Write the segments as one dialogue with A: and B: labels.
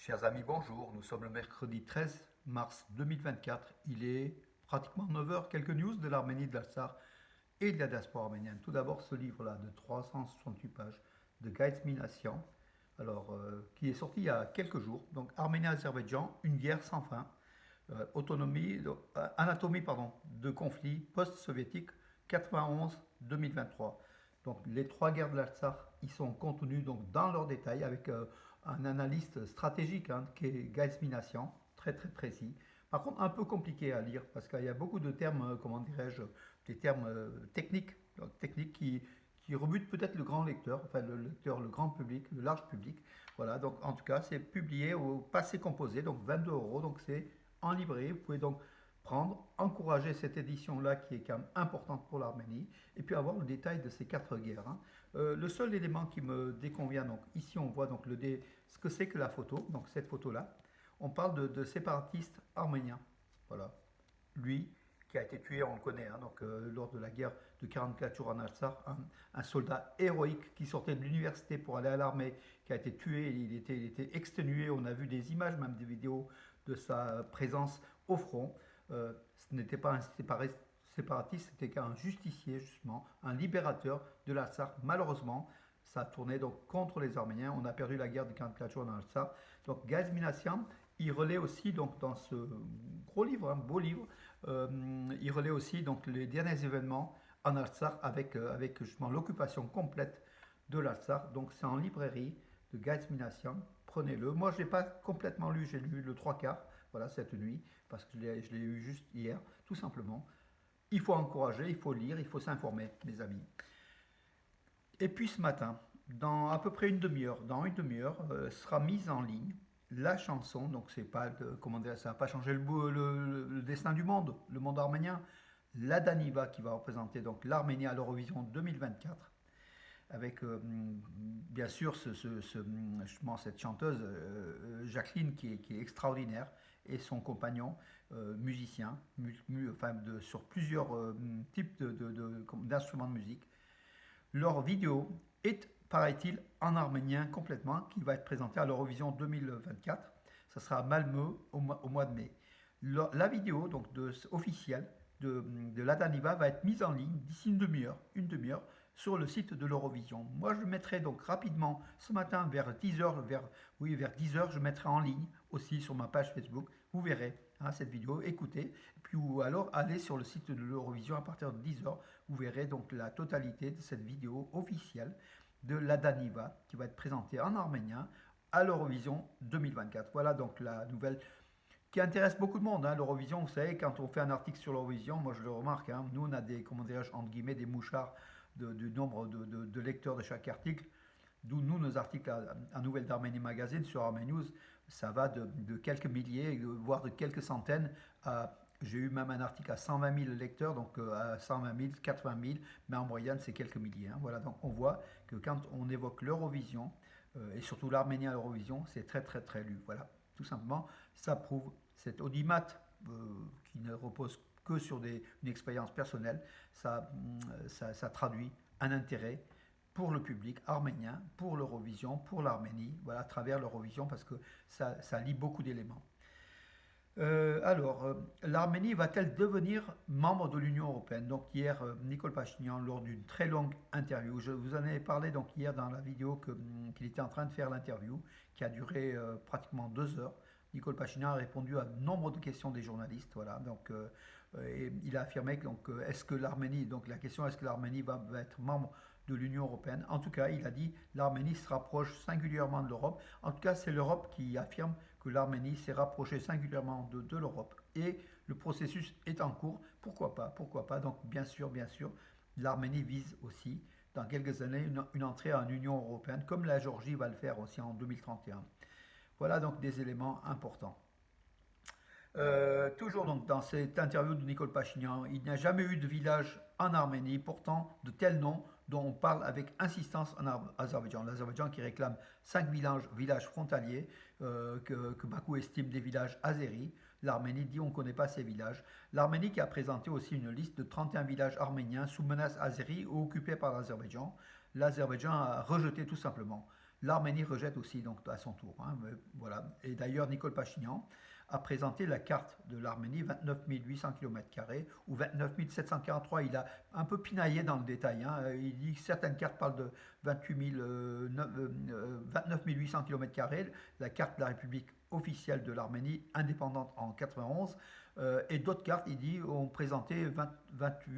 A: Chers amis, bonjour. Nous sommes le mercredi 13 mars 2024. Il est pratiquement 9 heures. Quelques news de l'Arménie, de l'Artsakh et de la diaspora arménienne. Tout d'abord, ce livre-là de 368 pages de Gaït Minassian, qui est sorti il y a quelques jours. Donc, Arménie-Azerbaïdjan, une guerre sans fin. Anatomie de conflit post-soviétique 91-2023. Donc les trois guerres de l'Artsakh, ils sont contenus donc dans leurs détails avec un analyste stratégique qui est Gaït Minassian, très très précis. Par contre, un peu compliqué à lire parce qu'il y a beaucoup de termes, comment dirais-je, des termes techniques, techniques qui rebutent peut-être le grand lecteur, enfin le lecteur, le grand public, le large public. Voilà, donc en tout cas, c'est publié au passé composé, donc 22 euros, donc c'est en librairie. Vous pouvez donc prendre, encourager cette édition-là qui est quand même importante pour l'Arménie, et puis avoir le détail de ces quatre guerres. Le seul élément qui me déconvient, donc ici on voit donc ce que c'est que la photo, donc cette photo-là, on parle de séparatistes arméniens. Voilà. Lui, qui a été tué, on le connaît, lors de la guerre de 44 jours en Artsakh, un soldat héroïque qui sortait de l'université pour aller à l'armée, qui a été tué, il était exténué, on a vu des images, même des vidéos de sa présence au front. Ce n'était pas un séparatiste, c'était qu'un justicier, justement, un libérateur de l'Artsakh. Malheureusement, ça a tourné donc contre les Arméniens. On a perdu la guerre de 44 jours dans l'Artsakh. Donc Gaït Minassian, il relaie aussi donc dans ce gros livre, un beau livre, il relaie aussi donc les derniers événements en Artsakh avec justement l'occupation complète de l'Artsakh. Donc c'est en librairie de Gaït Minassian. Prenez-le. Moi, je ne l'ai pas complètement lu, j'ai lu le trois quarts, voilà, cette nuit, parce que je l'ai eu juste hier, tout simplement. Il faut encourager, il faut lire, il faut s'informer, mes amis. Et puis ce matin, dans à peu près une demi-heure, sera mise en ligne la chanson. Donc c'est pas comment dire, ça n'a pas changé le destin du monde, le monde arménien. La Daniva qui va représenter donc l'Arménie à l'Eurovision 2024 avec bien sûr justement cette chanteuse Jacqueline qui est extraordinaire et son compagnon musicien sur plusieurs types d'instruments de musique. Leur vidéo est, paraît-il, en arménien complètement, qui va être présentée à l'Eurovision 2024. Ça sera à Malmö au mois de mai. La vidéo officielle de l'Adaniva va être mise en ligne d'ici une demi-heure, sur le site de l'Eurovision. Moi, je le mettrai donc rapidement ce matin vers 10h, vers 10h, je mettrai en ligne aussi sur ma page Facebook. Vous verrez cette vidéo, écoutez, puis ou alors allez sur le site de l'Eurovision à partir de 10h, vous verrez donc la totalité de cette vidéo officielle de l'Adaniva qui va être présentée en arménien à l'Eurovision 2024. Voilà donc la nouvelle qui intéresse beaucoup de monde. L'Eurovision, vous savez, quand on fait un article sur l'Eurovision, moi je le remarque, nous on a des, comment dirais-je, entre guillemets, des mouchards du nombre de lecteurs de chaque article. D'où nous, nos articles à Nouvelles d'Arménie Magazine sur Arménie News, ça va de quelques milliers, voire de quelques centaines. J'ai eu même un article à 120 000 lecteurs, donc à 120 000, 80 000, mais en moyenne c'est quelques milliers. Voilà, donc on voit que quand on évoque l'Eurovision, et surtout l'Arménie à l'Eurovision, c'est très très très lu. Voilà, tout simplement, ça prouve cet audimat qui ne repose que sur une expérience personnelle, ça traduit un intérêt pour le public arménien, pour l'Eurovision, pour l'Arménie, voilà, à travers l'Eurovision, parce que ça lie beaucoup d'éléments. L'Arménie va-t-elle devenir membre de l'Union européenne? Donc hier, Nicole Pachinian, lors d'une très longue interview, je vous en ai parlé donc hier dans la vidéo qu'il était en train de faire l'interview, qui a duré pratiquement 2 heures. Nicole Pachinian a répondu à nombre de questions des journalistes. Voilà, et il a affirmé que est-ce que l'Arménie, donc la question est-ce que l'Arménie va être membre de l'Union européenne. En tout cas, il a dit l'Arménie se rapproche singulièrement de l'Europe. En tout cas, c'est l'Europe qui affirme que l'Arménie s'est rapprochée singulièrement de l'Europe. Et le processus est en cours. Pourquoi pas? Pourquoi pas? Donc, bien sûr, l'Arménie vise aussi, dans quelques années, une entrée en Union européenne, comme la Géorgie va le faire aussi en 2031. Voilà donc des éléments importants. Toujours donc dans cette interview de Nicole Pachinian, il n'y a jamais eu de village en Arménie, pourtant de tels noms dont on parle avec insistance en Azerbaïdjan. L'Azerbaïdjan qui réclame 5 villages frontaliers que Bakou estime des villages azéris. L'Arménie dit on ne connaît pas ces villages. L'Arménie qui a présenté aussi une liste de 31 villages arméniens sous menace azérie ou occupés par l'Azerbaïdjan. L'Azerbaïdjan a rejeté tout simplement. l'Arménie rejette aussi donc à son tour, hein, voilà. Et d'ailleurs, Nicole Pachinian a présenté la carte de l'Arménie, 29 800 km² ou 29 743. Il a un peu pinaillé dans le détail, hein. Il dit que certaines cartes parlent de 29 800 km², la carte de la République officielle de l'Arménie, indépendante en 91. Et d'autres cartes, il dit, ont présenté 29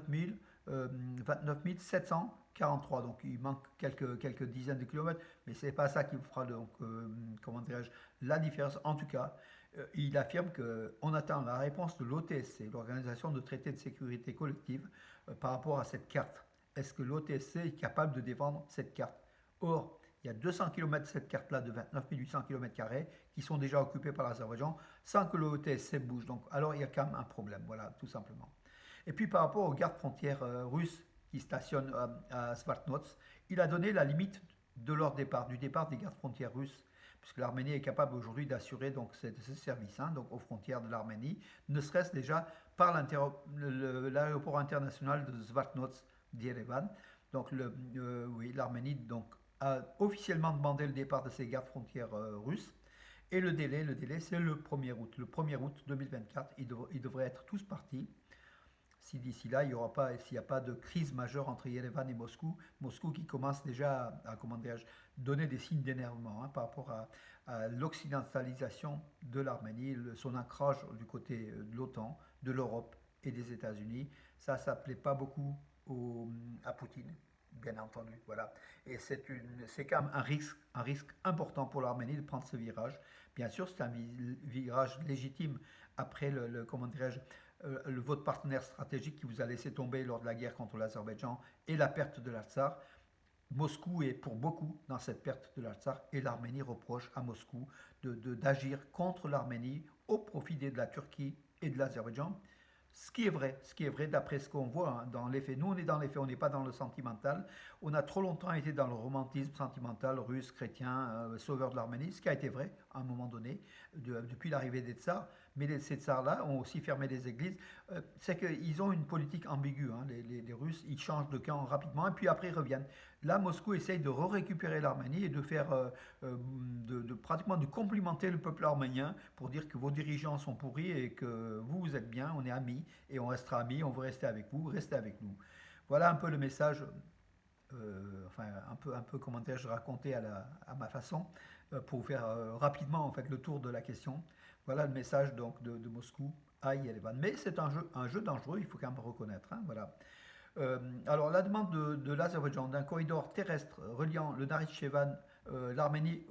A: 000, 29 743. Donc il manque quelques dizaines de kilomètres, mais c'est pas ça qui fera donc, comment dirais-je, la différence. En tout cas, il affirme qu'on attend la réponse de l'OTSC, l'Organisation de traité de sécurité collective, par rapport à cette carte. Est-ce que l'OTSC est capable de défendre cette carte? Or, il y a 200 km de cette carte-là de 29 800 km² qui sont déjà occupés par l'Azerbaïdjan sans que l'OTSC bouge. Donc, alors il y a quand même un problème, voilà, tout simplement. Et puis par rapport aux gardes frontières russes qui stationnent à Svartnots, il a donné la limite de leur départ, du départ des gardes frontières russes, puisque l'Arménie est capable aujourd'hui d'assurer donc ce service, hein, donc aux frontières de l'Arménie, ne serait-ce déjà par l'aéroport international de Svartnots d'Yerevan. Donc oui, l'Arménie donc a officiellement demandé le départ de ces gardes frontières russes. Et le délai c'est le 1er août. Le 1er août 2024, ils devraient être tous partis. Si d'ici là, s'il n'y a pas de crise majeure entre Yerevan et Moscou, Moscou qui commence déjà à comment dirais-je, donner des signes d'énervement, hein, par rapport à l'occidentalisation de l'Arménie, son ancrage du côté de l'OTAN, de l'Europe et des États-Unis. Ça ne plaît pas beaucoup à Poutine, bien entendu. Voilà. Et c'est quand même un risque important pour l'Arménie de prendre ce virage. Bien sûr, c'est un virage légitime après comment dirais-je, votre partenaire stratégique qui vous a laissé tomber lors de la guerre contre l'Azerbaïdjan et la perte de l'Artsakh. Moscou est pour beaucoup dans cette perte de l'Artsakh et l'Arménie reproche à Moscou d'agir contre l'Arménie au profit de la Turquie et de l'Azerbaïdjan. Ce qui est vrai d'après ce qu'on voit, hein, dans les faits. Nous, on est dans les faits, on n'est pas dans le sentimental. On a trop longtemps été dans le romantisme sentimental russe, chrétien, sauveur de l'Arménie, ce qui a été vrai à un moment donné, depuis l'arrivée des tsars. Mais ces tsars-là ont aussi fermé des églises. C'est qu'ils ont une politique ambiguë, hein, les Russes. Ils changent de camp rapidement et puis après ils reviennent. Là, Moscou essaye de récupérer l'Arménie et de faire, pratiquement de complimenter le peuple arménien pour dire que vos dirigeants sont pourris et que vous êtes bien, on est amis et on restera amis, on veut rester avec vous, restez avec nous. Voilà un peu le message, enfin un peu comment je racontais à ma façon, pour faire rapidement en fait le tour de la question. Voilà le message donc de Moscou à Yerevan. Mais c'est un jeu dangereux, il faut quand même reconnaître, hein, voilà. Alors la demande de l'Azerbaïdjan d'un corridor terrestre reliant le Nakhitchevan, l'Arménie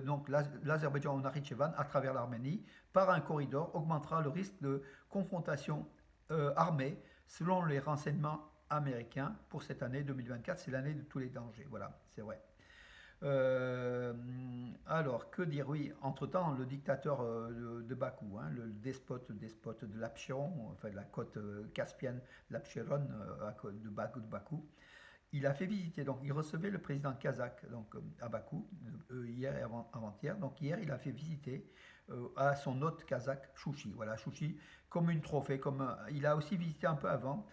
A: donc l'Azerbaïdjan au Nakhitchevan à travers l'Arménie par un corridor augmentera le risque de confrontation armée selon les renseignements américains pour cette année 2024. C'est l'année de tous les dangers. Voilà, c'est vrai. Alors, que dire? Oui, entre-temps, le dictateur de Bakou, hein, le despote de l'Absheron, enfin de la côte caspienne, l'Absheron de Bakou, il a fait visiter, donc il recevait le président kazakh donc, à Bakou, hier et avant-hier. Donc hier, il a fait visiter à son hôte kazakh, Chouchi. Voilà, Chouchi, comme une trophée. Il a aussi visité un peu avant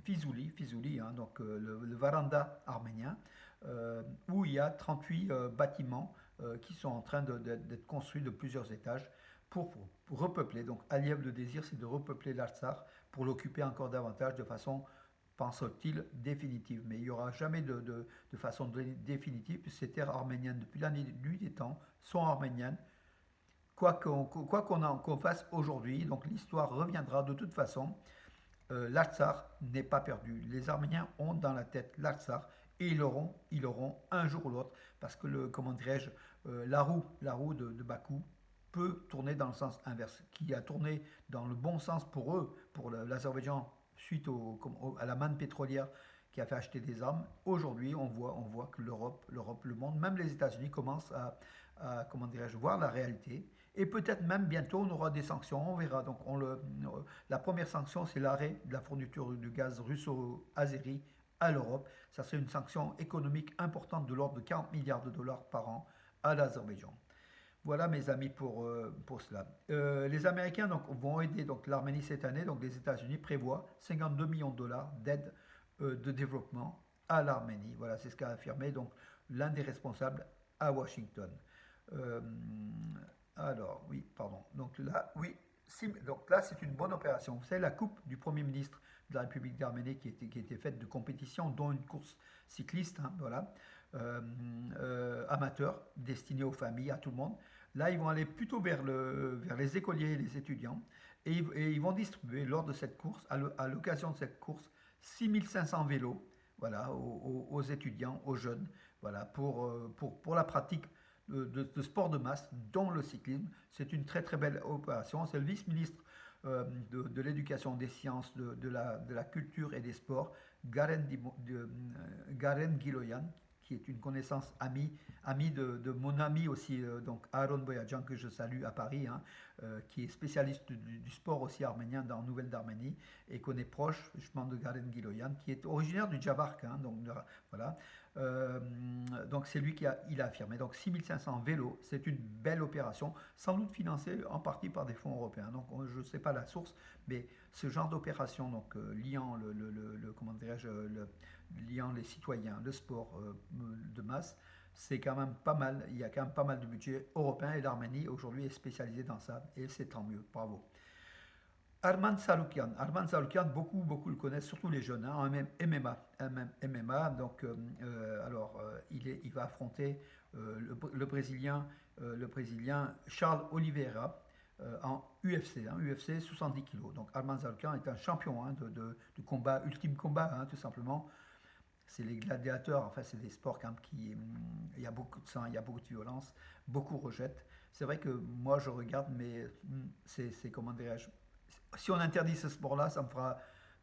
A: Fizuli, hein, donc le Varanda arménien, où il y a 38 bâtiments qui sont en train d'être construits de plusieurs étages pour repeupler. Donc Aliyev, le désir, c'est de repeupler l'Artsakh pour l'occuper encore davantage de façon, pense-t-il, définitive. Mais il n'y aura jamais de façon définitive, puisque ces terres arméniennes, depuis la nuit des temps, sont arméniennes, quoi qu'on fasse aujourd'hui. Donc l'histoire reviendra de toute façon. L'Artsakh n'est pas perdu. Les Arméniens ont dans la tête l'Artsakh et ils l'auront un jour ou l'autre parce que comment dirais-je, la roue de Bakou peut tourner dans le sens inverse, qui a tourné dans le bon sens pour eux, pour l'Azerbaïdjan suite à la manne pétrolière qui a fait acheter des armes. Aujourd'hui, on voit que l'Europe, le monde, même les États-Unis commencent comment dirais-je, voir la réalité. Et peut-être même bientôt, on aura des sanctions, on verra. Donc, la première sanction, c'est l'arrêt de la fourniture du gaz russo-azéri à l'Europe. Ça, c'est une sanction économique importante de l'ordre de 40 milliards de dollars par an à l'Azerbaïdjan. Voilà mes amis pour cela. Les Américains donc, vont aider donc, l'Arménie cette année. Donc les États-Unis prévoient 52 millions de dollars d'aide de développement à l'Arménie. Voilà, c'est ce qu'a affirmé donc l'un des responsables à Washington. Euh, alors, oui, pardon. Donc là, oui, donc là, c'est une bonne opération. Vous savez, la coupe du Premier ministre de la République d'Arménie qui était faite de compétitions, dont une course cycliste, hein, voilà, amateur, destinée aux familles, à tout le monde. Là, ils vont aller plutôt vers les écoliers et les étudiants. Et ils vont distribuer, lors de cette course, à l'occasion de cette course, 6500 vélos, voilà, aux étudiants, aux jeunes, voilà, pour la pratique de sport de masse, dont le cyclisme. C'est une très très belle opération. C'est le vice-ministre de l'éducation, des sciences, de la culture et des sports, Garen Giloyan, qui est une connaissance amie de mon ami aussi, donc Aaron Boyadjan, que je salue à Paris, hein, qui est spécialiste du sport aussi arménien dans Nouvelle d'Arménie et qu'on est proche justement de Garen Giloyan, qui est originaire du Javark, hein, donc voilà. Euh, donc c'est lui il a affirmé. Donc 6500 vélos, c'est une belle opération, sans doute financée en partie par des fonds européens. Donc je ne sais pas la source, mais ce genre d'opération, donc liant comment dirais-je, liant les citoyens, le sport de masse, c'est quand même pas mal. Il y a quand même pas mal de budget européen et l'Arménie aujourd'hui est spécialisée dans ça et c'est tant mieux. Bravo. Arman Saloukian, beaucoup le connaissent, surtout les jeunes, hein, en MMA. Donc, il va affronter le Brésilien Charles Oliveira en UFC, hein, UFC 70 kg. Donc, Arman Saloukian est un champion, hein, de combat, ultime combat, hein, tout simplement. C'est les gladiateurs, enfin, c'est des sports quand même il y a beaucoup de sang, il y a beaucoup de violence, beaucoup rejettent. C'est vrai que moi, je regarde, mais comment dirais-je, si on interdit ce sport-là, ça me fera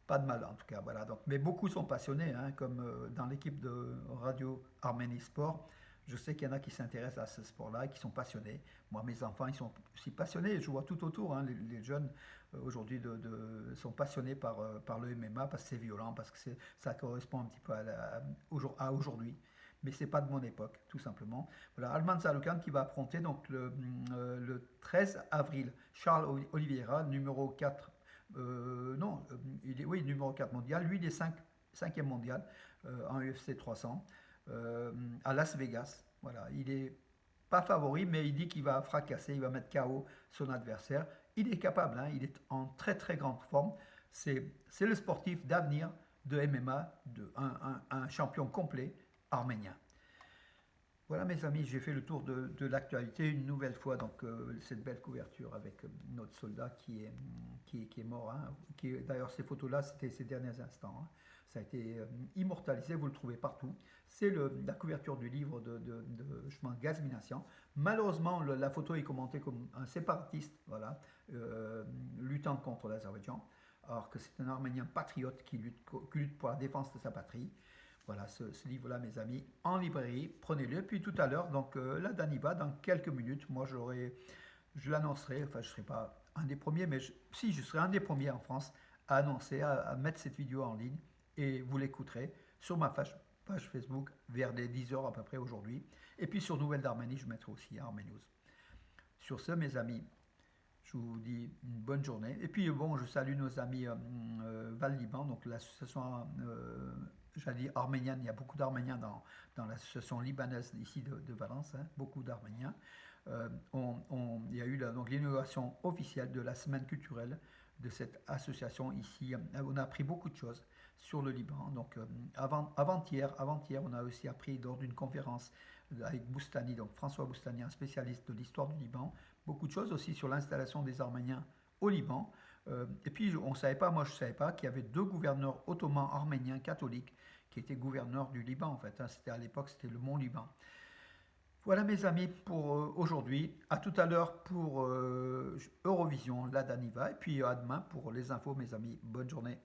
A: pas de mal en tout cas. Voilà. Donc, mais beaucoup sont passionnés, hein, comme dans l'équipe de Radio Arménie Sport. Je sais qu'il y en a qui s'intéressent à ce sport-là et qui sont passionnés. Moi, mes enfants, ils sont aussi passionnés. Je vois tout autour, hein, les jeunes aujourd'hui sont passionnés par le MMA parce que c'est violent, parce que ça correspond un petit peu à aujourd'hui. Mais c'est pas de mon époque, tout simplement. Voilà, Alman Saloukan qui va affronter donc le 13 avril Charles Oliveira, numéro 4, non, oui, numéro 4 mondial, lui il est 5e mondial en UFC 300 à Las Vegas. Voilà, il est pas favori, mais il dit qu'il va fracasser, il va mettre KO son adversaire. Il est capable, hein, il est en très très grande forme. C'est le sportif d'avenir de MMA, un champion complet arménien. Voilà mes amis, j'ai fait le tour de l'actualité une nouvelle fois, donc cette belle couverture avec notre soldat qui est mort. Hein, d'ailleurs ces photos-là, c'était ces derniers instants. Hein. Ça a été immortalisé, vous le trouvez partout. C'est la couverture du livre je m'en Gaz Minassian. Malheureusement, la photo est commentée comme un séparatiste, voilà, luttant contre l'Azerbaïdjan, alors que c'est un Arménien patriote qui lutte pour la défense de sa patrie. Voilà ce livre-là, mes amis, en librairie. Prenez-le. Puis tout à l'heure, donc la Daniva, dans quelques minutes, moi je l'annoncerai. Enfin, je ne serai pas un des premiers, mais si, je serai un des premiers en France à annoncer, à mettre cette vidéo en ligne et vous l'écouterez sur ma page Facebook vers les 10 heures à peu près aujourd'hui. Et puis sur Nouvelle d'Arménie, je mettrai aussi Arménews. Sur ce, mes amis, je vous dis une bonne journée. Et puis, bon, je salue nos amis Val-Liban, donc l'association, j'allais dire arménienne. Il y a beaucoup d'Arméniens dans l'association libanaise ici de Valence, hein, beaucoup d'Arméniens. Il y a eu donc l'inauguration officielle de la semaine culturelle de cette association ici. On a appris beaucoup de choses sur le Liban. Donc, avant-hier, on a aussi appris lors d'une conférence avec Boustani, donc François Boustani, un spécialiste de l'histoire du Liban, beaucoup de choses aussi sur l'installation des Arméniens au Liban. Et puis on ne savait pas, moi je ne savais pas, qu'il y avait 2 gouverneurs ottomans arméniens catholiques qui étaient gouverneurs du Liban en fait. Hein. C'était à l'époque, c'était le Mont Liban. Voilà mes amis pour aujourd'hui. À tout à l'heure pour Eurovision, la Daniva. Et puis à demain pour les infos mes amis. Bonne journée.